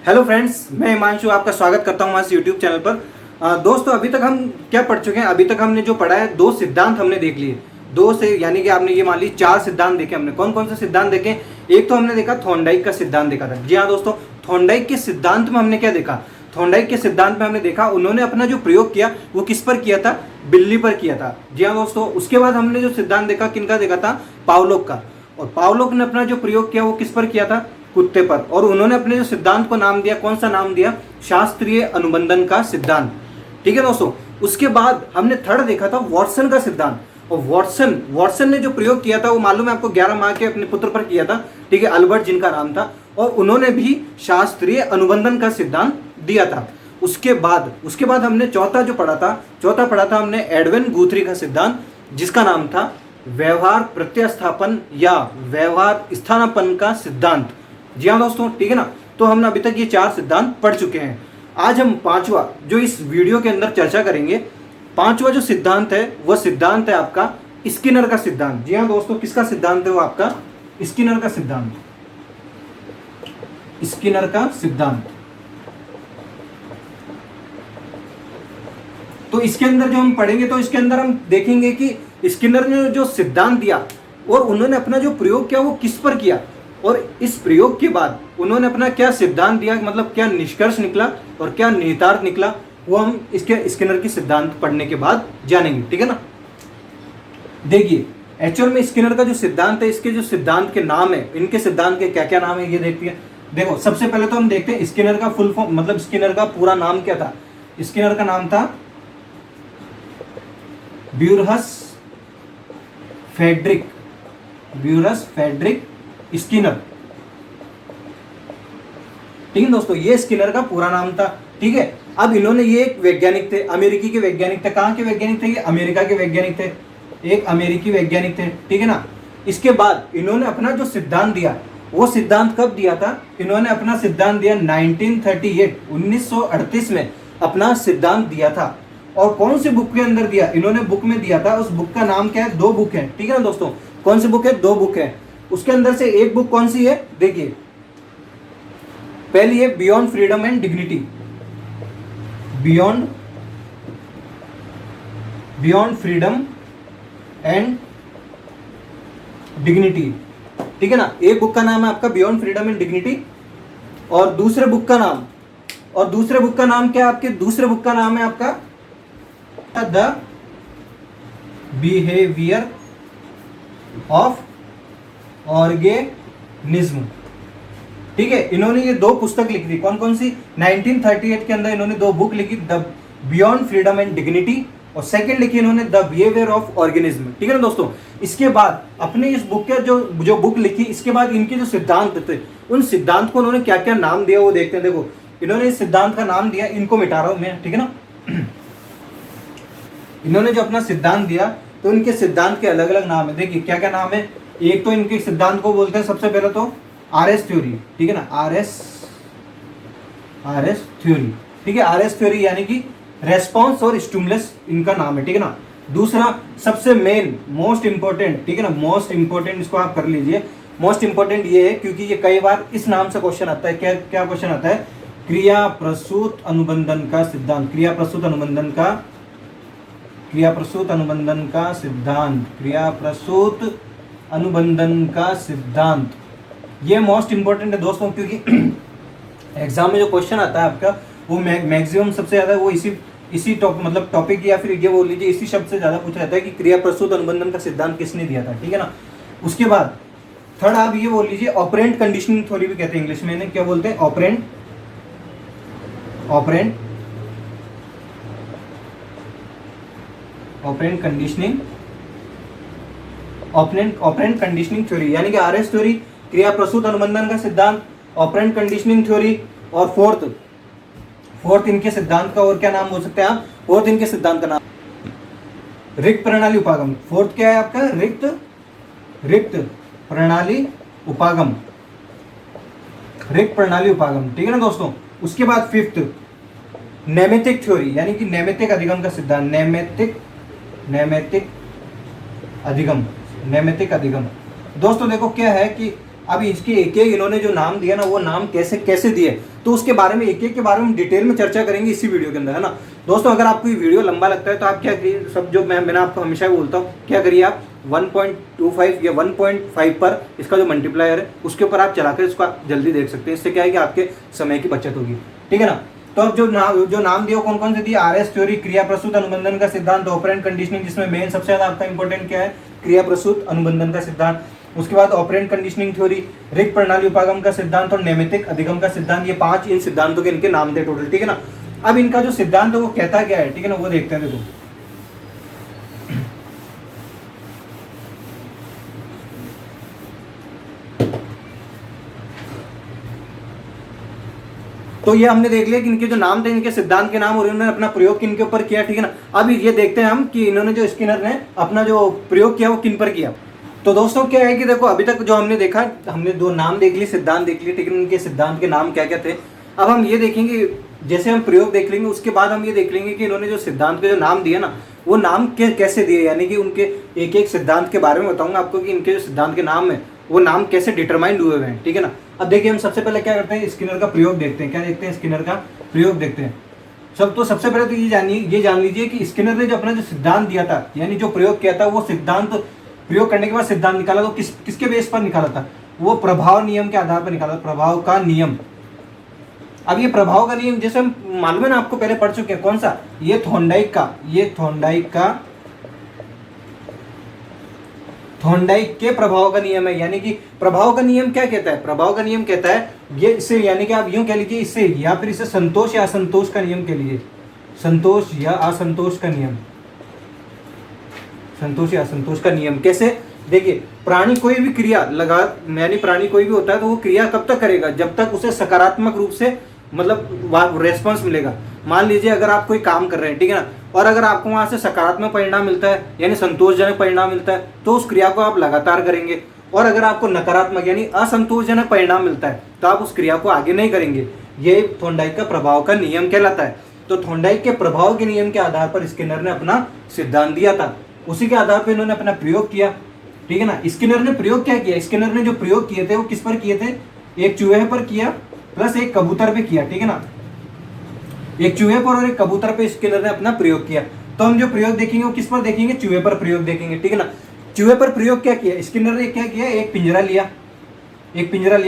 Hello friends, मैं हिमांशु आपका स्वागत करता हूं हमारे यूट्यूब चैनल पर। दोस्तों, अभी तक हम क्या पढ़ चुके हैं? अभी तक हमने जो पढ़ा है, दो सिद्धांत हमने देख लिए। दो से यानी कि आपने ये मान ली चार सिद्धांत देखे हमने। कौन कौन से सिद्धांत देखे? एक तो हमने देखा थॉर्नडाइक का सिद्धांत देखा था। जी हाँ दोस्तों, थॉर्नडाइक के सिद्धांत में हमने क्या देखा? थॉर्नडाइक के सिद्धांत में हमने देखा उन्होंने अपना जो प्रयोग किया वो किस पर किया था? बिल्ली पर किया था। जी हाँ दोस्तों, उसके बाद हमने जो सिद्धांत देखा किनका देखा था? पावलोव का। और पावलोव ने अपना जो प्रयोग किया वो किस पर किया था? कुत्ते पर। और उन्होंने अपने जो सिद्धांत को नाम दिया, कौन सा नाम दिया? शास्त्रीय अनुबंधन का सिद्धांत। ठीक है दोस्तों, उसके बाद हमने थर्ड देखा था वॉटसन का सिद्धांत। और वॉटसन ने जो प्रयोग किया था वो मालूम है आपको, 11 माह के अपने पुत्र पर किया था। ठीक है, अल्बर्ट जिनका नाम था। और उन्होंने भी शास्त्रीय अनुबंधन का सिद्धांत दिया था। उसके बाद हमने चौथा पढ़ा था हमने एडविन गुथरी का सिद्धांत, जिसका नाम था व्यवहार प्रत्यास्थापन या व्यवहार स्थानापन्न का सिद्धांत। जी हाँ दोस्तों, ठीक है ना। तो हमने अभी तक ये चार सिद्धांत पढ़ चुके हैं। आज हम पांचवा जो इस वीडियो के अंदर चर्चा करेंगे, पांचवा जो सिद्धांत है वह सिद्धांत है आपका स्किनर का सिद्धांत। जी हाँ दोस्तों, किसका सिद्धांत है वो? आपका स्किनर का सिद्धांत। स्किनर का सिद्धांत। तो इसके अंदर जो हम पढ़ेंगे तो इसके अंदर हम देखेंगे कि स्किनर ने जो सिद्धांत दिया और उन्होंने अपना जो प्रयोग किया वो किस पर किया, और इस प्रयोग के बाद उन्होंने अपना क्या सिद्धांत दिया, मतलब क्या निष्कर्ष निकला और क्या निहितार्थ निकला, वो हम इसके स्किनर की सिद्धांत पढ़ने के बाद जानेंगे। ठीक है ना। देखिए, एक्चुअल में स्किनर का जो सिद्धांत है, इसके जो सिद्धांत के नाम है, इनके सिद्धांत के क्या क्या नाम है ये देखते हैं। देखो, सबसे पहले तो हम देखते हैं स्किनर का फुल फॉर्म, मतलब स्किनर का पूरा नाम क्या था। स्किनर का नाम था ब्यूरहस फ्रेडरिक स्किनर। ठीक है दोस्तों, ये स्किनर का पूरा नाम था। ठीक है, अब इन्होंने, ये एक वैज्ञानिक थे, अमेरिकी के वैज्ञानिक थे। कहाँ के वैज्ञानिक थे? ये अमेरिका के वैज्ञानिक थे, एक अमेरिकी वैज्ञानिक थे। ठीक है ना। इसके बाद इन्होंने अपना जो सिद्धांत दिया, वो सिद्धांत कब दिया था? इन्होंने अपना सिद्धांत दिया 1938 में अपना सिद्धांत दिया था। और कौन सी बुक के अंदर दिया? इन्होंने बुक में दिया था। उस बुक का नाम क्या है? दो बुक है। ठीक है ना दोस्तों, कौन सी बुक है? दो बुक है। उसके अंदर से एक बुक कौन सी है? देखिए, पहली है beyond freedom and dignity. Beyond freedom and dignity. ठीक है ना, एक बुक का नाम है आपका बियॉन्ड फ्रीडम एंड डिग्निटी। और दूसरे बुक का नाम क्या है आपके? दूसरे बुक का नाम है आपका द बिहेवियर ऑफ ऑर्गेनिज्म। ठीक है, इन्होंने ये दो पुस्तक लिखी थी। कौन कौन सी? 1938 के अंदर इन्होंने दो बुक लिखी, the beyond freedom and dignity, और सेकंड लिखी इन्होंने द बिहेवियर ऑफ ऑर्गेनिज्म। ठीक है ना दोस्तों। इसके बाद अपने इस बुक के जो बुक लिखी, इसके बाद इनके जो सिद्धांत थे, उन सिद्धांत को उन्होंने क्या क्या नाम दिया वो देखते हैं। देखो, इन्होंने इस सिद्धांत का नाम दिया, इनको मिटा रहा हूं मैं, ठीक है ना। इन्होंने जो अपना सिद्धांत दिया तो इनके सिद्धांत के अलग अलग नाम है। देखिए क्या क्या नाम है। एक तो इनके सिद्धांत को बोलते हैं सबसे पहले तो आरएस थ्योरी। ठीक है ना, आरएस थ्योरी। ठीक है, आरएस थ्योरी यानी कि रेस्पॉन्स और स्टिमुलस इनका नाम है। ठीक है ना। दूसरा सबसे मेन मोस्ट इंपॉर्टेंट, ठीक है ना, मोस्ट इंपॉर्टेंट, इसको आप कर लीजिए। मोस्ट इंपॉर्टेंट ये है क्योंकि ये कई बार इस नाम से क्वेश्चन आता है। क्या क्या क्वेश्चन आता है? क्रिया प्रसूत अनुबंधन का सिद्धांत। क्रिया प्रसूत अनुबंधन का सिद्धांत, ये मोस्ट इंपॉर्टेंट है दोस्तों, क्योंकि एग्जाम में जो क्वेश्चन आता है आपका वो मैक्सिमम सबसे ज्यादा वो इसी टॉपिक या फिर ये बोल लीजिए इसी शब्द से ज्यादा पूछा जाता है कि क्रिया प्रसूत अनुबंधन का सिद्धांत किसने दिया था। ठीक है ना। उसके बाद थर्ड आप ये बोल लीजिए ऑपरेंट कंडीशनिंग थ्योरी भी कहते हैं इंग्लिश में। इन्हें क्या बोलते हैं? ऑपरेंट कंडीशनिंग थ्योरी, यानी कि आरएस थ्योरी, क्रिया प्रसूत अनुबंधन का सिद्धांत, ऑपरेंट कंडीशनिंग थ्योरी, और फोर्थ इनके सिद्धांत का और क्या नाम हो सकते हैं आप? फोर्थ इनके सिद्धांत का नाम रिक्त प्रणाली उपागम। फोर्थ क्या है आपका? रिक्त प्रणाली उपागम। ठीक है ना दोस्तों। उसके बाद फिफ्थ नैमित्तिक थ्योरी, यानी कि नैमित्तिक अधिगम का सिद्धांत। नैमित्तिक अधिगम। दोस्तों देखो क्या है कि अब इसके एक एक इन्होंने जो नाम दिया ना, वो नाम कैसे कैसे दिए, तो उसके बारे में एक एक के बारे में डिटेल में चर्चा करेंगे इसी वीडियो के अंदर, है ना। दोस्तों अगर आपको ये वीडियो लंबा लगता है तो आप क्या करिए, सब जो मैंने आपको हमेशा बोलता हूँ, क्या करिए आप 1.25 या 1.5 पर इसका जो मल्टीप्लायर है उसके ऊपर आप चलाकर इसको आप जल्दी देख सकते हैं। इससे क्या है कि आपके समय की बचत होगी, ठीक है ना। तो अब जो नाम दिया कौन कौन से दिए, आरएस थ्योरी, क्रिया प्रसूत अनुबंधन का सिद्धांत, ऑपरेंट कंडीशनिंग, जिसमें मेन सबसे ज्यादा आपका इंपॉर्टेंट क्या है, क्रिया प्रसूत अनुबंधन का सिद्धांत। उसके बाद ऑपरेंट कंडीशनिंग थ्योरी, रिक्त प्रणाली उपागम का सिद्धांत और नैमित्तिक अधिगम का सिद्धांत। ये 5 इन सिद्धांतों के इनके नाम थे टोटल, ठीक है ना। अब इनका जो सिद्धांत है वो कहता क्या है, ठीक है ना, वो देखते हैं। देखो तो ये हमने देख लिया कि इनके जो नाम थे, इनके सिद्धांत के नाम, और इन्होंने अपना प्रयोग किन के ऊपर किया, ठीक है ना। अब ये देखते हैं हम कि इन्होंने जो स्किनर ने अपना जो प्रयोग किया वो किन पर किया। तो दोस्तों क्या है कि देखो अभी तक जो हमने देखा, हमने दो नाम देख लिए, सिद्धांत देख लिए, ठीक है, उनके सिद्धांत के नाम क्या क्या थे। अब हम ये देखेंगे, जैसे हम प्रयोग देख लेंगे उसके बाद हम ये देख लेंगे कि इन्होंने जो सिद्धांत के जो नाम दिए ना, वो नाम कैसे दिए, यानी कि उनके एक एक सिद्धांत के बारे में बताऊंगा आपको कि इनके जो सिद्धांत के नाम है वो नाम कैसे डिटरमाइंड हुए हुए हैं, ठीक है ना। अब देखिए हम सबसे पहले क्या करते हैं, स्किनर का प्रयोग देखते हैं। क्या देखते हैं, स्किनर का प्रयोग देखते हैं। सबसे पहले तो ये जान लीजिए कि स्किनर ने जो अपना जो सिद्धांत दिया था, यानी जो प्रयोग किया था, वो सिद्धांत प्रयोग करने के बाद सिद्धांत निकाला तो किसके बेस पर निकाला था, वो प्रभाव नियम के आधार पर निकाला, प्रभाव का नियम। अब ये प्रभाव का नियम जैसे हम मालूम है ना, आपको पहले पढ़ चुके हैं, कौन सा, ये थॉर्नडाइक के प्रभाव का नियम है। यानी कि प्रभाव का नियम क्या कहता है, प्रभाव का नियम कहता है ये इससे, यानी कि आप यूं कह लीजिए इससे, या फिर इसे संतोष या असंतोष का नियम कह लीजिए, संतोष या असंतोष का नियम, संतोष या असंतोष का नियम। कैसे, देखिए प्राणी कोई भी क्रिया लगा, यानी प्राणी कोई भी होता है तो वो क्रिया कब तक करेगा, जब तक उसे सकारात्मक रूप से मतलब रेस्पॉन्स मिलेगा। मान लीजिए अगर आप कोई काम कर रहे हैं, ठीक है ना, और अगर आपको वहां से सकारात्मक परिणाम मिलता है यानी संतोषजनक परिणाम मिलता है तो उस क्रिया को आप लगातार करेंगे, और अगर आपको नकारात्मक यानी असंतोषजनक परिणाम मिलता है तो आप उस क्रिया को आगे नहीं करेंगे। ये थॉर्नडाइक का प्रभाव का नियम कहलाता है। तो थॉर्नडाइक के प्रभाव के नियम के आधार पर स्किनर ने अपना सिद्धांत दिया था, उसी के आधार पर इन्होंने अपना प्रयोग किया, ठीक है ना। स्किनर ने प्रयोग क्या किया, स्किनर ने जो प्रयोग किए थे वो किस पर किए थे, एक चूहे पर किया प्लस एक कबूतर पे किया, ठीक है ना। एक चूहे पर और एक कबूतर पे स्किनर ने अपना प्रयोग किया। तो हम जो प्रयोग देखेंगे वो किस पर देखेंगे, चूहे पर प्रयोग देखेंगे, ठीक है ना। चूहे पर प्रयोग क्या किया, स्किनर ने क्या किया, एक पिंजरा लिया,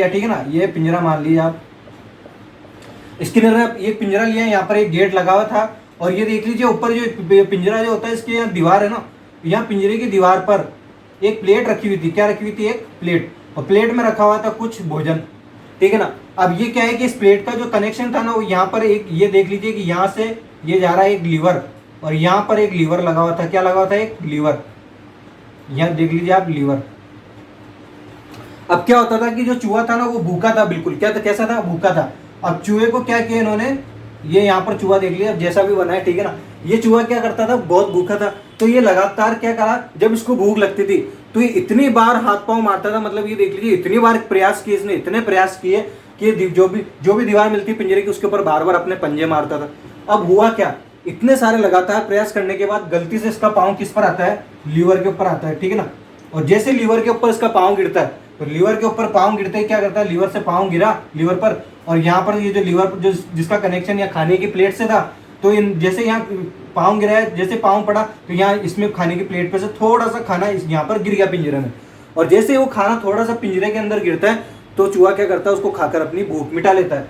ठीक है ना। ये पिंजरा मान लिया आप, स्किनर ने एक पिंजरा लिया, यहाँ पर एक गेट लगा हुआ था, और ये देख लीजिए ऊपर जो पिंजरा जो होता है इसके यहाँ दीवार है ना, यहाँ पिंजरे की दीवार पर एक प्लेट रखी हुई थी। क्या रखी हुई थी, एक प्लेट, और प्लेट में रखा हुआ था कुछ भोजन, ठीक है ना। अब ये क्या है कि इस प्लेट का जो कनेक्शन था ना, वो यहाँ पर एक, ये देख लीजिए कि यहाँ से ये जा रहा है एक लीवर, और यहाँ पर एक लीवर लगा हुआ था। क्या लगा हुआ था, एक लीवर, यहाँ देख लीजिए आप लीवर। अब क्या होता था कि जो चूहा था ना वो भूखा था, बिल्कुल क्या था, कैसा था, भूखा था। अब चूहे को क्या किया इन्होंने, ये यहाँ पर चूहा देख लिया जैसा भी बना है, ठीक है ना। ये चूहा क्या करता था, बहुत भूखा था, तो ये लगातार क्या करा, जब इसको भूख लगती थी तो ये इतनी बार हाथ पांव मारता था, मतलब ये देख लीजिए इतनी बार प्रयास किए इसने, इतने प्रयास किए कि जो भी दीवार मिलती पिंजरे की उसके ऊपर बार बार अपने पंजे मारता था। अब हुआ क्या, इतने सारे लगातार प्रयास करने के बाद गलती से इसका पाँव किस पर आता है, लीवर के ऊपर आता है, ठीक है ना। और जैसे लीवर के ऊपर इसका पाँव गिरता है, तो लीवर के ऊपर पाँव गिरते ही क्या करता है, लीवर से पाँव गिरा लीवर पर, और यहाँ पर ये जो लीवर जो जिसका कनेक्शन या खाने की प्लेट से था, तो जैसे यहाँ पाँव गिरा है, जैसे पाँव पड़ा तो यहाँ इसमें खाने की प्लेट पे से थोड़ा सा खाना यहाँ पर गिर गया पिंजरे में, और जैसे वो खाना थोड़ा सा पिंजरे के अंदर गिरता है तो चूहा क्या करता है, उसको खाकर अपनी भूख मिटा लेता है।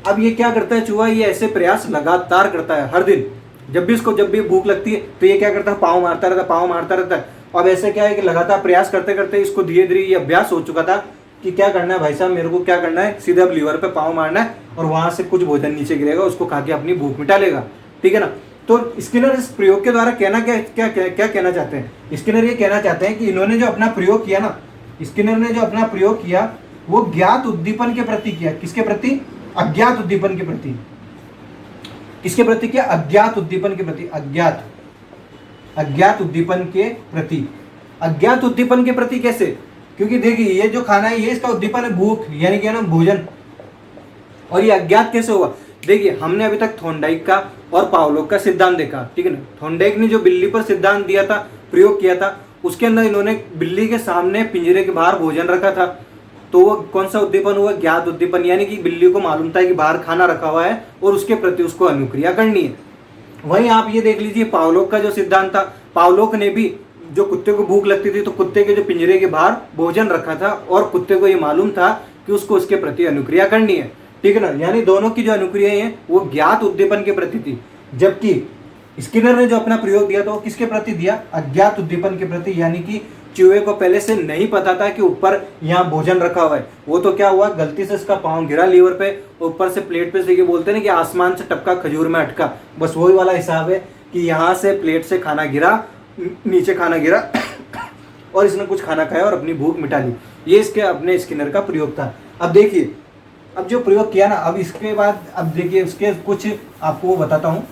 अब ये क्या करता है चूहा, ये ऐसे प्रयास लगातार करता है हर दिन, जब भी भूख लगती है तो ये क्या करता है, पाँव मारता रहता है। अब ऐसे क्या है कि लगातार प्रयास करते करते इसको धीरे धीरे ये अभ्यास हो चुका था कि क्या करना है भाई साहब, मेरे को क्या करना है, सीधे अब लीवर पे पाँव मारना है और वहां से कुछ भोजन नीचे गिरेगा, उसको खा के अपनी भूख मिटा लेगा, ठीक है ना। तो स्किनर इस प्रयोग के द्वारा कहना क्या कहना चाहते हैं, स्किनर ये कहना चाहते हैं कि इन्होंने जो अपना प्रयोग किया ना, स्किनर ने जो अपना प्रयोग किया वो ज्ञात उद्दीपन के प्रति किया। किसके प्रति, अज्ञात उद्दीपन के प्रति। किसके प्रति किया, अज्ञात उद्दीपन के प्रति, अज्ञात उद्दीपन के प्रति। अज्ञात उद्दीपन के प्रति कैसे, क्योंकि देखिए ये जो खाना है ये इसका उद्दीपन है भूख, यानी कि ना भोजन, और ये अज्ञात कैसे हुआ। देखिए हमने अभी तक थॉर्नडाइक का और पावलोव का सिद्धांत देखा, ठीक है ना। थॉर्नडाइक ने जो बिल्ली पर सिद्धांत दिया था, प्रयोग किया था, उसके अंदर इन्होंने बिल्ली के सामने पिंजरे के बाहर भोजन रखा था, तो वो कौन सा उद्दीपन हुआ, ज्ञात उद्दीपन, यानी कि बिल्ली को मालूम था कि बाहर खाना रखा हुआ है और उसके प्रति उसको अनुक्रिया करनी है। वहीं आप ये देख लीजिए पावलोक का जो सिद्धांत था, पावलोक ने भी जो कुत्ते को भूख लगती थी तो कुत्ते के जो पिंजरे के बाहर भोजन रखा था और कुत्ते को ये मालूम था कि उसको उसके प्रति अनुक्रिया करनी है, ठीक है ना। यानी दोनों की जो अनुक्रियाएं हैं वो ज्ञात उद्दीपन के प्रति थी, जबकि स्किनर ने जो अपना प्रयोग दिया था वो किसके प्रति दिया, अज्ञात उद्दीपन के प्रति। यानी कि चूहे को पहले से नहीं पता था कि ऊपर यहाँ भोजन रखा हुआ है, वो तो क्या हुआ, गलती से इसका पाँव गिरा लीवर पे, ऊपर से प्लेट पे से, ये बोलते हैं ना कि आसमान से टपका खजूर में अटका, बस वही वाला हिसाब है कि यहाँ से प्लेट से खाना गिरा, नीचे खाना गिरा और इसने कुछ खाना खाया और अपनी भूख मिटा ली। ये इसके अपने स्किनर का प्रयोग था। अब देखिए, अब जो प्रयोग किया ना, अब इसके बाद अब देखिए उसके कुछ आपको वो बताता हूँ।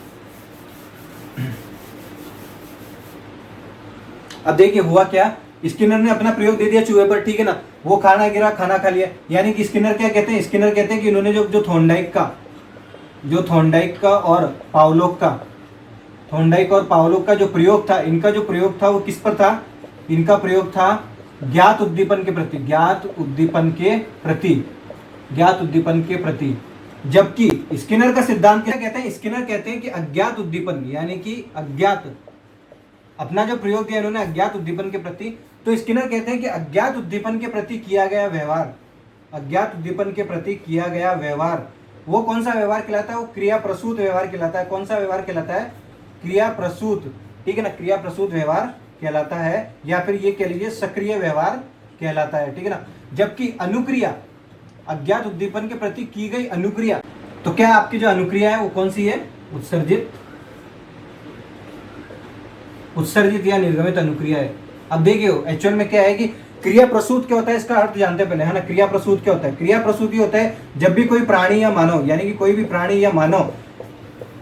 अब देखिए हुआ क्या, स्किनर ने अपना प्रयोग दे दिया चूहे पर, ठीक है ना, वो खाना गिरा, खाना खा लिया। यानी कि स्किनर क्या कहते हैं, स्किनर कहते हैं कि इन्होंने जो थॉर्नडाइक का और पावलोक का जो प्रयोग था, इनका जो प्रयोग था वो किस पर था, इनका प्रयोग था ज्ञात उद्दीपन के प्रति, जबकि स्किनर का सिद्धांत क्या कहते हैं, स्किनर कहते हैं कि अज्ञात उद्दीपन, यानी कि अज्ञात, अपना जो प्रयोग किया इन्होंने अज्ञात उद्दीपन के प्रति, तो स्किनर कहते हैं कि अज्ञात उद्दीपन के प्रति किया गया व्यवहार, वो कौन सा व्यवहार कहलाता है, वो क्रिया प्रसूत व्यवहार कहलाता है। कौन सा व्यवहार कहलाता है, क्रिया प्रसूत, ठीक है ना, क्रिया प्रसूत व्यवहार कहलाता है, या फिर ये कह लीजिए सक्रिय व्यवहार कहलाता है, ठीक है ना। जबकि अनुक्रिया, अज्ञात उद्दीपन के प्रति की गई अनुक्रिया, तो क्या आपकी जो अनुक्रिया है वो कौन सी है, उत्सर्जित या निर्गमित अनुक्रिया है। अब देखिए एक्चुअल में क्या है कि क्रिया प्रसूत क्या होता है, इसका अर्थ जानते हैं पहले, है ना। क्रिया प्रसूत क्या होता है, क्रिया प्रसूत ही होता है जब भी कोई प्राणी या मानव, यानी कि कोई भी प्राणी या मानव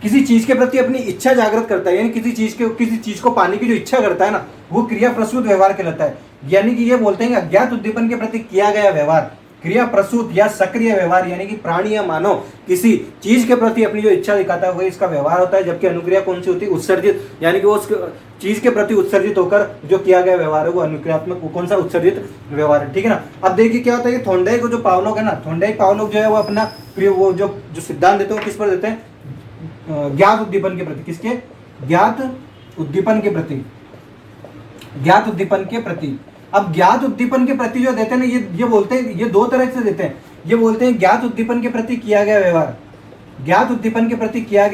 किसी चीज के प्रति अपनी इच्छा जागृत करता है, यानी किसी चीज को पाने की जो इच्छा करता है ना, वो क्रिया प्रसूत व्यवहार कहलाता है। यानी कि ये बोलते हैं कि अज्ञात उद्दीपन के प्रति किया गया व्यवहार क्रिया प्रसूत या सक्रिय व्यवहार, यानी कि प्राणी या मानव किसी चीज के प्रति अपनी जो इच्छा दिखाता है वही इसका व्यवहार होता है। जबकि अनुक्रिया कौन सी होती है, उत्सर्जित, यानी कि वो उस चीज के प्रति उत्सर्जित होकर जो किया गया व्यवहार है वो अनुक्रियात्मक, वो कौन सा, उत्सर्जित व्यवहार है, ठीक है ना। अब देखिए क्या होता है कि थॉर्नडाइक को जो पावलोक है ना, थॉर्नडाइक पावलोक जो है वो अपना वो जो सिद्धांत देते हैं वो किस पर देते हैं, ज्ञात उद्दीपन के प्रति, किसके, ज्ञात उद्दीपन के प्रति। अब ज्ञात उद्दीपन के प्रति जो देते हैं ना, ये बोलते हैं, ये दो तरह से देते हैं। ये बोलते हैं ज्ञात उद्दीपन के प्रति किया गया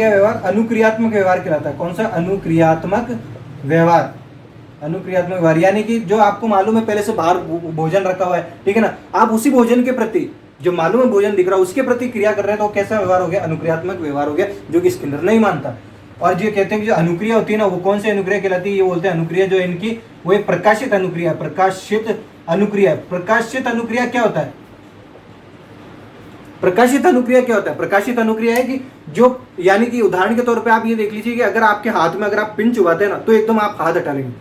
व्यवहार, अनुक्रियात्मक व्यवहार कहलाता है। कौन सा, अनुक्रियात्मक व्यवहार, यानी कि जो आपको मालूम है पहले से बाहर भोजन रखा हुआ है, ठीक है ना, आप उसी भोजन के प्रति, जो मालूम है भोजन दिख रहा है उसके प्रति क्रिया कर रहे हैं, तो कैसा व्यवहार हो गया, अनुक्रियात्मक व्यवहार हो गया, जो कि स्किनर नहीं मानता। और जो कहते हैं कि जो अनुक्रिया होती है ना, वो कौन सी अनुक्रिया कहलाती है, ये बोलते हैं अनुक्रिया जो इनकी वो एक प्रकाशित अनुक्रिया, प्रकाशित अनुक्रिया क्या होता है, प्रकाशित अनुक्रिया है कि जो, यानी कि उदाहरण के तौर पे आप ये देख लीजिए कि अगर आपके हाथ में अगर आप पिन चुबाते हैं ना, तो एकदम आप हाथ हटा लेंगे,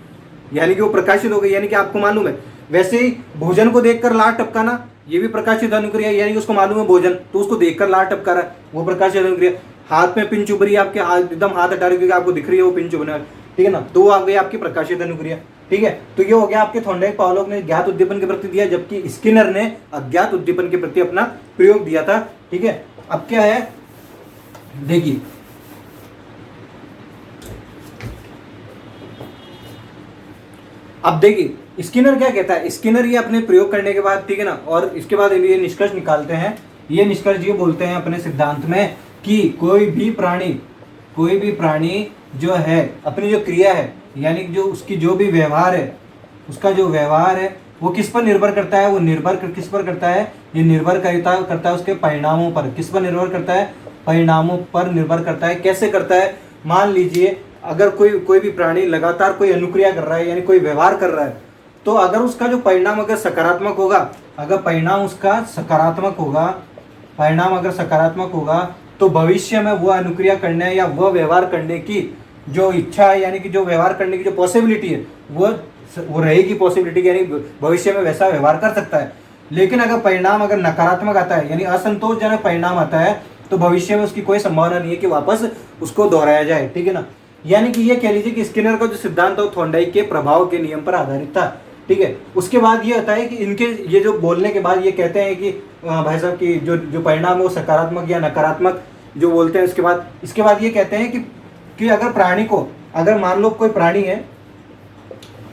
यानी कि वो प्रकाशित हो गई, यानी कि आपको मालूम है। वैसे ही भोजन को देखकर लार टपकाना, ये भी प्रकाशित अनुक्रिया, यानी कि उसको मालूम है भोजन, तो उसको देखकर लार टपका रहा है, वो प्रकाशित अनुक्रिया। हाथ में पिन चुभ रही है, आपके हाथ एकदम हाथ हटा रही, क्योंकि आपको दिख रही है वो पिन चुभना है, ठीक है ना, तो वो आ गई आपकी प्रकाशित अनुक्रिया, ठीक है। तो ये हो गया आपके थॉर्नडाइक पावलोक ने ज्ञात उद्दीपन के प्रति दिया, जबकि स्किनर ने अज्ञात उद्दीपन के प्रति अपना प्रयोग दिया था, ठीक है। अब क्या है, देखिए स्किनर क्या कहता है, स्किनर ये अपने प्रयोग करने के बाद, ठीक है ना, और इसके बाद ये निष्कर्ष निकालते हैं, ये निष्कर्ष ये बोलते हैं अपने सिद्धांत में कि कोई भी प्राणी जो है अपनी जो क्रिया है, यानी जो उसकी जो भी व्यवहार है, उसका जो व्यवहार है वो किस पर निर्भर करता है, वो किस पर करता है, ये निर्भर करता है उसके परिणामों पर। किस पर निर्भर करता है, परिणामों पर निर्भर करता है। कैसे करता है, मान लीजिए अगर कोई भी प्राणी लगातार कोई अनुक्रिया कर रहा है, यानी कोई व्यवहार कर रहा है, तो अगर उसका जो परिणाम अगर सकारात्मक होगा, परिणाम अगर सकारात्मक होगा, तो भविष्य में वो अनुक्रिया करने या वह व्यवहार करने की जो इच्छा है, यानी कि जो व्यवहार करने की जो पॉसिबिलिटी है वो रहेगी, पॉसिबिलिटी, यानी भविष्य में वैसा व्यवहार कर सकता है। लेकिन अगर परिणाम अगर नकारात्मक आता है, यानी असंतोषजनक परिणाम आता है, तो भविष्य में उसकी कोई संभावना नहीं है कि वापस उसको दोहराया जाए, ठीक है ना। यानी कि ये कह लीजिए कि स्किनर का जो सिद्धांत था वो थॉर्नडाइक के प्रभाव के नियम पर आधारित था, ठीक है। उसके बाद ये होता है कि इनके ये जो बोलने के बाद ये कहते हैं कि भाई साहब की जो जो परिणाम है वो सकारात्मक या नकारात्मक जो बोलते हैं। इसके बाद ये कहते हैं कि अगर प्राणी को, अगर मान लो कोई प्राणी है,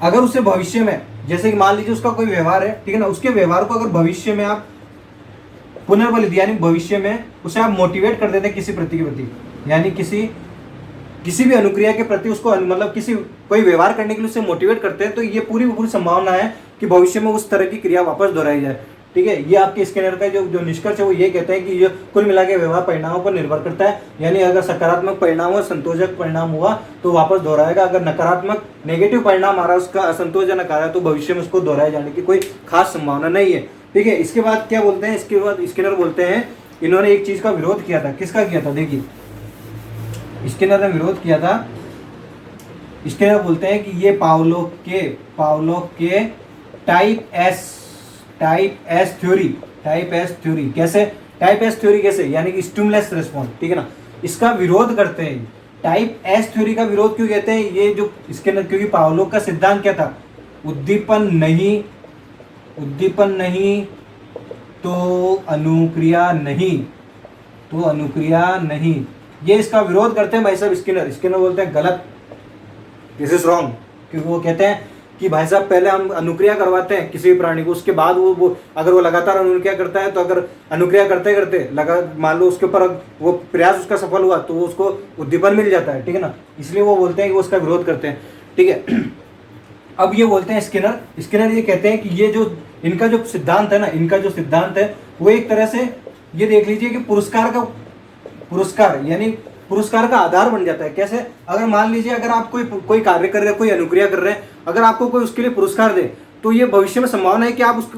अगर उसे भविष्य में, जैसे कि मान लीजिए उसका कोई व्यवहार है, ठीक है ना, उसके व्यवहार को अगर भविष्य में आप पुनर्बलित यानी भविष्य में उसे आप मोटिवेट कर देते हैं किसी प्रति के प्रति, यानी किसी भी अनुक्रिया के प्रति उसको मतलब कोई व्यवहार करने के लिए उसे मोटिवेट करते हैं, तो ये पूरी संभावना है कि भविष्य में उस तरह की क्रिया वापस दोहराई जाए। ठीक है, ये आपके स्किनर का जो निष्कर्ष है वो ये कहते हैं कि ये कुल मिला के व्यवहार परिणामों पर निर्भर करता है, यानी अगर सकारात्मक परिणाम हुआ, संतोषजनक परिणाम हुआ तो वापस दोहराएगा, अगर नकारात्मक नेगेटिव परिणाम आ रहा है, उसका असंतोषजनक आ रहा है, तो भविष्य में उसको दोहराए जाने की कोई खास संभावना नहीं है। ठीक है, इसके बाद क्या बोलते हैं, इसके बाद स्किनर बोलते हैं इन्होंने एक चीज का विरोध किया था। किसका किया था? देखिए, स्किनर ने विरोध किया था। स्किनर बोलते हैं कि ये पावलोव के टाइप एस थ्योरी कैसे, यानी कि स्टिमुलस रिस्पॉन्स, ठीक है ना, इसका विरोध करते हैं। टाइप एस थ्योरी का विरोध क्यों कहते हैं? ये जो स्किनर, क्योंकि पावलोव का सिद्धांत क्या था? उद्दीपन नहीं तो अनुक्रिया नहीं, ये इसका विरोध करते हैं भाई साहब स्किनर बोलते हैं गलत, दिस इज रॉन्ग, क्योंकि वो कहते हैं कि भाई साहब पहले हम अनुक्रिया करवाते हैं किसी भी प्राणी को, उसके बाद वो अगर वो लगातार अनुक्रिया करता है, तो अगर अनुक्रिया करते करते मान लो उसके ऊपर वो प्रयास उसका सफल हुआ तो वो उसको उद्दीपन मिल जाता है, ठीक है ना, इसलिए वो बोलते हैं कि वो उसका विरोध करते हैं। ठीक है, अब ये बोलते हैं स्किनर ये कहते हैं कि ये जो इनका जो सिद्धांत है ना, इनका जो सिद्धांत है वो एक तरह से ये देख लीजिए कि पुरस्कार का आधार बन जाता है। कैसे? अगर मान लीजिए अगर आप कोई कार्य कर रहे हैं, कोई अनुक्रिया कर रहे हैं, अगर आपको कोई उसके लिए पुरस्कार दे, तो ये भविष्य में संभावना है कि आप उस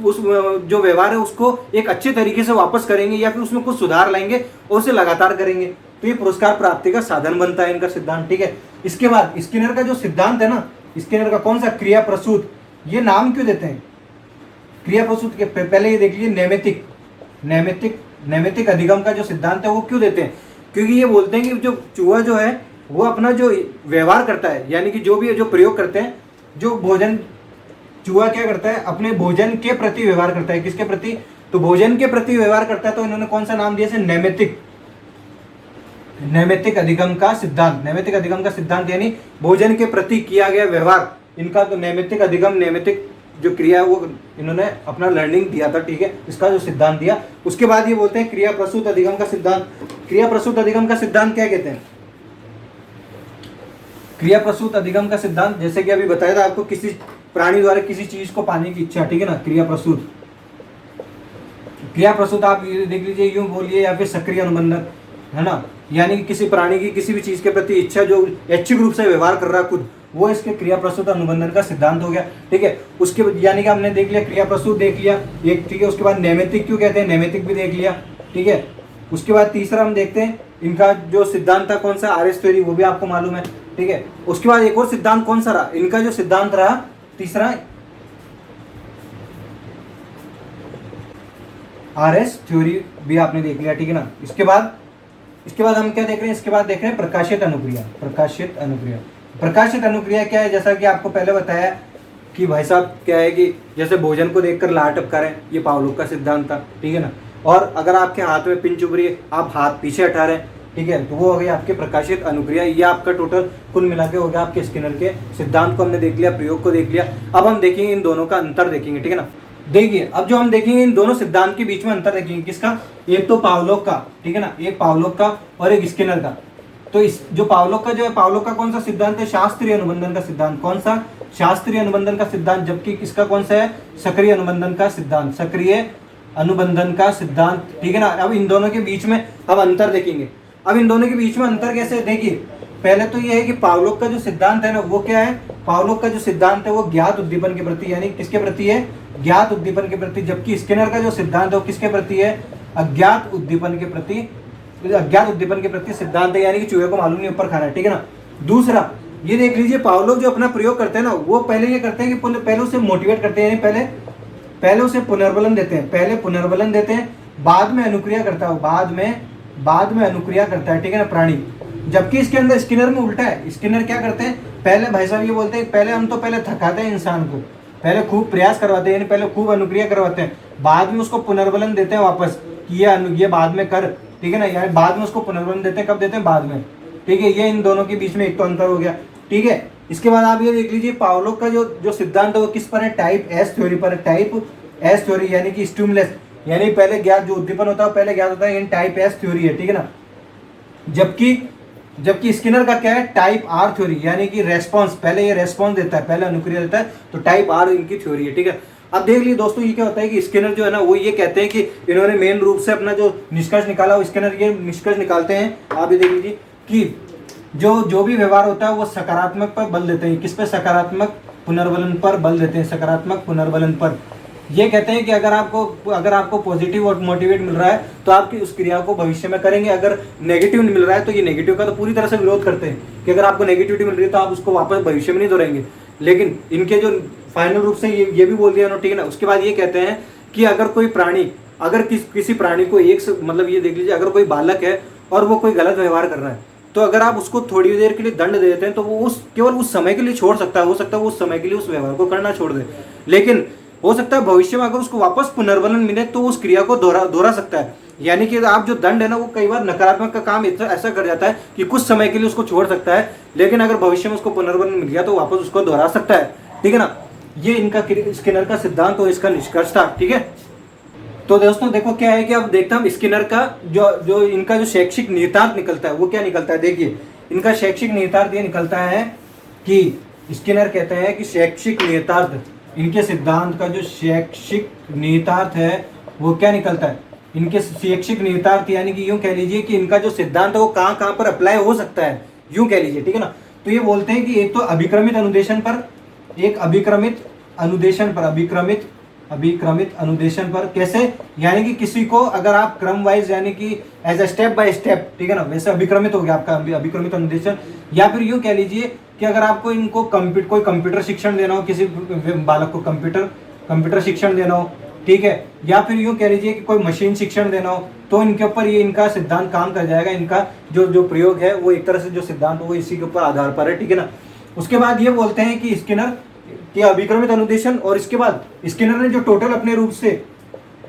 जो व्यवहार है उसको एक अच्छे तरीके से वापस करेंगे या फिर उसमें कुछ सुधार लाएंगे और उसे लगातार करेंगे, तो ये पुरस्कार प्राप्ति का साधन बनता है इनका सिद्धांत। ठीक है, इसके बाद स्किनर का जो सिद्धांत है ना, स्किनर का कौन सा? क्रिया प्रसूत। ये नाम क्यों देते हैं क्रिया प्रसूत के? पहले ये देख लीजिए, नैमित्तिक अधिगम का जो सिद्धांत है वो क्यों देते हैं? क्योंकि ये बोलते हैं कि जो चूहा जो है वो अपना जो व्यवहार करता है, यानी कि जो प्रयोग करते हैं, जो भोजन, चूहा क्या करता है? अपने भोजन के प्रति व्यवहार करता है। किसके प्रति? तो भोजन के प्रति व्यवहार करता है, तो इन्होंने कौन सा नाम दिया? नैमित्तिक अधिगम का सिद्धांत, यानी भोजन के प्रति किया गया व्यवहार, इनका तो नैमित्तिक जो क्रिया है वो इन्होंने अपना लर्निंग दिया था। ठीक है, इसका जो सिद्धांत दिया, उसके बाद ये बोलते हैं क्रिया प्रसूत अधिगम का सिद्धांत। क्रिया प्रसूत अधिगम का सिद्धांत क्या कहते हैं? क्रिया प्रसूत अधिगम का सिद्धांत, जैसे कि अभी बताया था आपको, किसी प्राणी द्वारा किसी चीज को पाने की इच्छा, ठीक है ना, क्रिया प्रसूत आप देख लीजिए, यूं बोलिए या फिर सक्रिय अनुबंधन, है ना, यानी कि किसी प्राणी की किसी भी चीज के प्रति इच्छा, जो ऐच्छिक रूप से व्यवहार कर रहा है खुद, वो इसके क्रिया प्रसूत अनुबंधन का सिद्धांत हो गया। ठीक है, उसके यानी कि हमने देख लिया क्रिया प्रसूत देख लिया एक, ठीक है, उसके बाद नैमित्तिक क्यों कहते हैं, नैमित्तिक भी देख लिया। ठीक है, उसके बाद तीसरा हम देखते हैं इनका जो सिद्धांत था कौन सा? आरएस थ्योरी, वो भी आपको मालूम है। ठीक है, उसके बाद एक और सिद्धांत कौन सा रहा? इनका जो सिद्धांत रहा तीसरा, आरएस थ्योरी भी आपने देख लिया। ठीक है ना, इसके बाद हम क्या देख रहे हैं? इसके बाद देख रहे हैं प्रकाशित अनुक्रिया क्या है? जैसा कि आपको पहले बताया कि भाई साहब क्या है कि जैसे भोजन को देखकर लार टपका रहे हैं, ये पावलोव का सिद्धांत था। ठीक है ना, और अगर आपके हाथ में पिन चुभ रही है, आप हाथ पीछे हटा रहे हैं, ठीक है, तो वो हो गई आपके प्रकाशित अनुक्रिया। ये आपका टोटल कुल मिला के हो गया आपके स्किनर के सिद्धांत को हमने देख लिया, प्रयोग को देख लिया। अब हम देखेंगे इन दोनों का अंतर देखेंगे। ठीक है ना, देखिए अब जो हम देखेंगे इन दोनों सिद्धांत के बीच में अंतर देखेंगे। किसका? एक तो पावलोव का, ठीक है ना, एक पावलोव का और एक स्किनर का। तो इस जो पावलोव का कौन सा सिद्धांत है? शास्त्रीय अनुबंधन का सिद्धांत। कौन सा? शास्त्रीय अनुबंधन का सिद्धांत। जबकि किसका कौन सा है? सक्रिय अनुबंधन का सिद्धांत। ठीक है ना, अब इन दोनों के बीच में हम अंतर देखेंगे। अब इन दोनों के बीच में अंतर कैसे? देखिए, पहले तो ये है कि पावलोव का जो सिद्धांत है ना, वो क्या है? पावलोव का जो सिद्धांत है वो ज्ञात उद्दीपन के प्रति, यानी किसके प्रति है? ज्ञात उद्दीपन के प्रति। जबकि स्किनर का जो सिद्धांत है वो किसके प्रति है? अज्ञात उद्दीपन के प्रति सिद्धांत है, यानी कि चूहे को मालूम नहीं ऊपर खाना है। ठीक है ना, दूसरा ये देख लीजिए, पावलोव जो अपना प्रयोग करते हैं ना, वो पहले ये करते हैं कि पहले उसे मोटिवेट करते हैं, यानी पहले उसे पुनर्बलन देते हैं, बाद में अनुक्रिया करता है, बाद में अनुक्रिया करता है। ठीक है ना, प्राणी। जबकि इसके अंदर स्किनर में उल्टा है। स्किनर क्या करते हैं? पहले भाई साहब ये बोलते हैं पहले थकाते हैं इंसान को, पहले खूब प्रयास करवाते हैं, यानी पहले खूब अनुक्रिया करवाते हैं, बाद में उसको पुनर्बलन देते हैं वापस कि ये बाद में कर, ठीक है ना, यानी बाद में उसको पुनर्बलन देते हैं, कब देते हैं, बाद में, ठीक है। ये इन दोनों के बीच में एक तो अंतर हो गया, ठीक है। इसके बाद आप ये देख लीजिए पावलोव का जो सिद्धांत है वो किस पर है, टाइप एस थ्योरी पर है, टाइप एस थ्योरी, यानी कि स्टिमुलस, यानी पहले ज्ञात जो उद्दीपन होता है पहले ज्ञात होता है, इन टाइप एस थ्योरी है, ठीक है ना। जबकि स्किनर का क्या है, टाइप आर थ्योरी, यानी कि रेस्पॉन्स, पहले ये रेस्पॉन्स देता है, पहले अनुक्रिया देता है, तो टाइप आर इनकी थ्योरी है, ठीक है। अब देख लीजिए दोस्तों, ये क्या होता है कि स्किनर जो है ना वो ये कहते हैं कि इन्होंने मेन रूप से अपना जो निष्कर्ष निकाला, वो स्किनर ये निष्कर्ष निकालते हैं, आप ये देख लीजिए कि जो भी व्यवहार होता है वो सकारात्मक पर बल देते हैं, किस पे, सकारात्मक पुनर्बलन पर बल देते हैं, सकारात्मक पुनर्बलन पर। ये कहते हैं कि अगर आपको पॉजिटिव और मोटिवेट मिल रहा है तो आपकी उस क्रिया को भविष्य में करेंगे, अगर नेगेटिव मिल रहा है तो ये नेगेटिव का तो पूरी तरह से विरोध करते हैं कि अगर आपको नेगेटिविटी मिल रही है तो आप उसको वापस भविष्य में नहीं दोहराएंगे। लेकिन इनके जो फाइनल रूप से ये भी बोल दिया उन्होंने, ठीक है ना। उसके बाद ये कहते हैं कि अगर कोई प्राणी, अगर किसी प्राणी को मतलब ये देख लीजिए, अगर कोई बालक है और वो कोई गलत व्यवहार कर रहा है, तो अगर आप उसको थोड़ी देर के लिए दंड दे देते हैं तो वो केवल उस समय के लिए छोड़ सकता है, हो सकता है वो उस समय के लिए उस व्यवहार को करना छोड़ दे, लेकिन हो सकता है भविष्य में अगर उसको वापस पुनर्बलन मिले तो उस क्रिया को दोहरा सकता है। यानी कि आप जो दंड है ना वो कई बार नकारात्मक का काम ऐसा कर जाता है कि कुछ समय के लिए उसको छोड़ सकता है, लेकिन अगर भविष्य में उसको पुनर्बलन मिल गया तो वापस उसको दोहरा सकता है, ठीक है ना। ये इनका स्किनर का सिद्धांत और इसका निष्कर्ष था, ठीक है। तो दोस्तों देखो क्या है कि अब देखते हैं स्किनर का जो इनका जो शैक्षिक निहितार्थ निकलता है वो क्या निकलता है। देखिए इनका शैक्षिक निहितार्थ ये निकलता है कि स्किनर कहते हैं कि शैक्षिक निहितार्थ, इनके सिद्धांत का जो शैक्षिक निहितार्थ है वो क्या निकलता है, इनके शैक्षिक निहितार्थ, यानी कि यूं कह लीजिए कि इनका जो सिद्धांत है वो कहाँ पर अप्लाई हो सकता है, यूं कह लीजिए, ठीक है ना। तो ये बोलते हैं कि एक तो अभिक्रमित अनुदेशन पर, एक अभिक्रमित अनुदेशन पर कैसे, यानी कि किसी को अगर आप क्रम वाइज, यानी कि as a step by step, ठीक है ना, वैसे अभिक्रमित हो गया आपका अभिक्रमित अनुदेशन। या फिर यूं कह लीजिए कि अगर आपको इनको कोई कंप्यूटर शिक्षण देना हो, किसी बालक को कंप्यूटर शिक्षण देना हो, ठीक है, या फिर यूं कह लीजिए कि कोई मशीन शिक्षण देना हो, तो इनके ऊपर ये इनका सिद्धांत काम कर जाएगा। इनका जो प्रयोग है वो एक तरह से जो सिद्धांत वो इसी के ऊपर आधार पर है, ठीक है ना। उसके बाद ये बोलते हैं कि स्किनर के अभिक्रमित अनुदेशन, और इसके बाद स्किनर ने जो टोटल अपने रूप से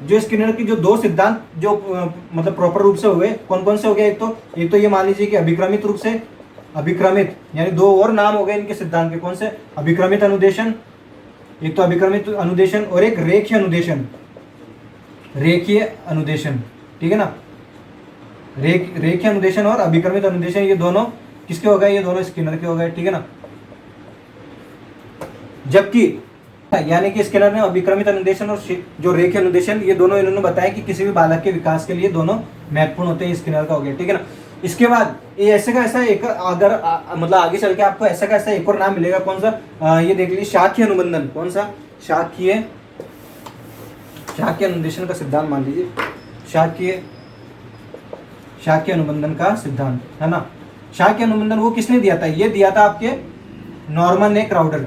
जो स्किनर की जो दो सिद्धांत जो मतलब प्रॉपर रूप से हो गए, कौन से हो गए, एक तो ये मान लीजिए कि अभिक्रमित रूप से, अभिक्रमित यानी दो और नाम हो गए इनके सिद्धांत के, कौन से, अभिक्रमित अनुदेशन, एक तो अभिक्रमित अनुदेशन और एक रेखीय अनुदेशन, ठीक है ना। रेखीय अनुदेशन और अभिक्रमित अनुदेशन ये दोनों किसके हो गए, ये दोनों स्किनर के हो गए, ठीक है ना। जबकि यानी कि स्किनर ने अभिक्रमित अनुदेशन और जो रेखीय अनुदेशन ये दोनों इन्होंने बताया कि किसी भी बालक के विकास के लिए दोनों महत्वपूर्ण होते हैं, स्किनर का हो गया, ठीक है ना। इसके बाद ये ऐसे का ऐसा एक अगर मतलब आगे चल के आपको ऐसा का ऐसा एक और नाम मिलेगा, कौन सा, ये देख लीजिए शाखीय अनुबंधन, कौन सा, शाखीय अनुदेशन का सिद्धांत मान लीजिए, शाखीय अनुबंधन का सिद्धांत है ना। शाखीय अनुबंधन वो किसने दिया था, ये दिया था आपके नॉर्मन ए क्राउडर,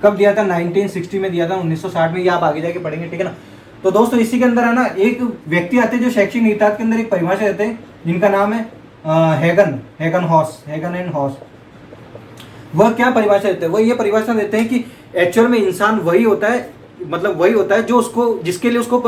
कब दिया था, 1960 में दिया था, 1960 में, ये आप आगे जाके पढ़ेंगे, ठीक है ना। तो दोस्तों इसी के अंदर है ना एक व्यक्ति आते हैं जो शैक्षिक निहितार्थ के अंदर एक परिभाषा देते हैं जिनका नाम है हेगन एंड हॉस। वह क्या परिभाषा देते हैं, वह ये परिभाषा देते हैं कि एक्चुअल में इंसान वही होता है, मतलब वही होता है जो जिसके लिए उसको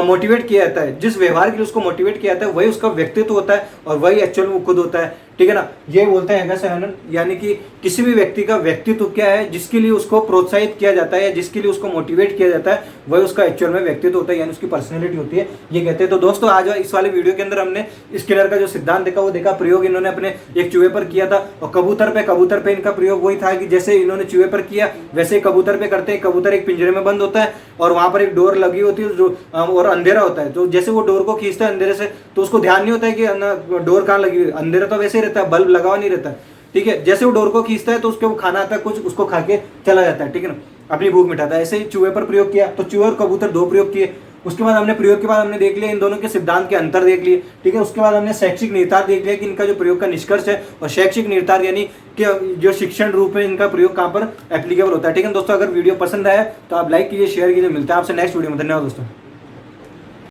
मोटिवेट किया जाता है, जिस व्यवहार के लिए उसको मोटिवेट किया जाता है वही उसका व्यक्तित्व होता है और वही एक्चुअल में वो खुद होता है, ठीक है ना। ये बोलते हैं हेगन, यानी कि किसी भी व्यक्ति का व्यक्तित्व क्या है, जिसके लिए उसको प्रोत्साहित किया जाता है या जिसके लिए उसको मोटिवेट किया जाता है वही उसका एक्चुअल में व्यक्तित्व होता है, यानी उसकी पर्सनैलिटी होती है, ये कहते हैं। तो दोस्तों आज इस वाले वीडियो के अंदर हमने स्किनर का जो सिद्धांत देखा वो देखा, प्रयोग इन्होंने अपने एक चूहे पर किया था और कबूतर पे इनका प्रयोग वही था कि जैसे इन्होंने चूहे पर किया वैसे कबूतर पे करते हैं। कबूतर एक पिंजरे में बंद होता है और वहां पर एक डोर लगी होती है जो और अंधेरा होता है, तो जैसे वो डोर को खींचता है अंधेरे से तो उसको ध्यान नहीं होता है कि डोर कहाँ लगी हुई है, अंधेरा तो वैसे ही रहता है, बल्ब लगा हुआ नहीं रहता है, ठीक है। जैसे वो डोर को खींचता है तो उसके वो खाना आता है कुछ, उसको खा के चला जाता है, ठीक है ना, अपनी भूख मिटाता है। ऐसे ही चूहे पर प्रयोग किया, तो चूहे और कबूतर दो प्रयोग किए। उसके बाद हमने प्रयोग के बाद हमने देख लिया इन दोनों के सिद्धांत के अंतर देख लिए, ठीक है। उसके बाद हमने शैक्षिक निहितार्थ देख लिया कि इनका जो प्रयोग का निष्कर्ष है, और शैक्षिक निहितार्थ यानी कि जो शिक्षण रूप में इनका प्रयोग कहाँ पर एप्लीकेबल होता है, ठीक है दोस्तों। अगर वीडियो पसंद आया तो आप लाइक कीजिए, शेयर कीजिए, मिलता है आपसे नेक्स्ट वीडियो में, धन्यवाद दोस्तों।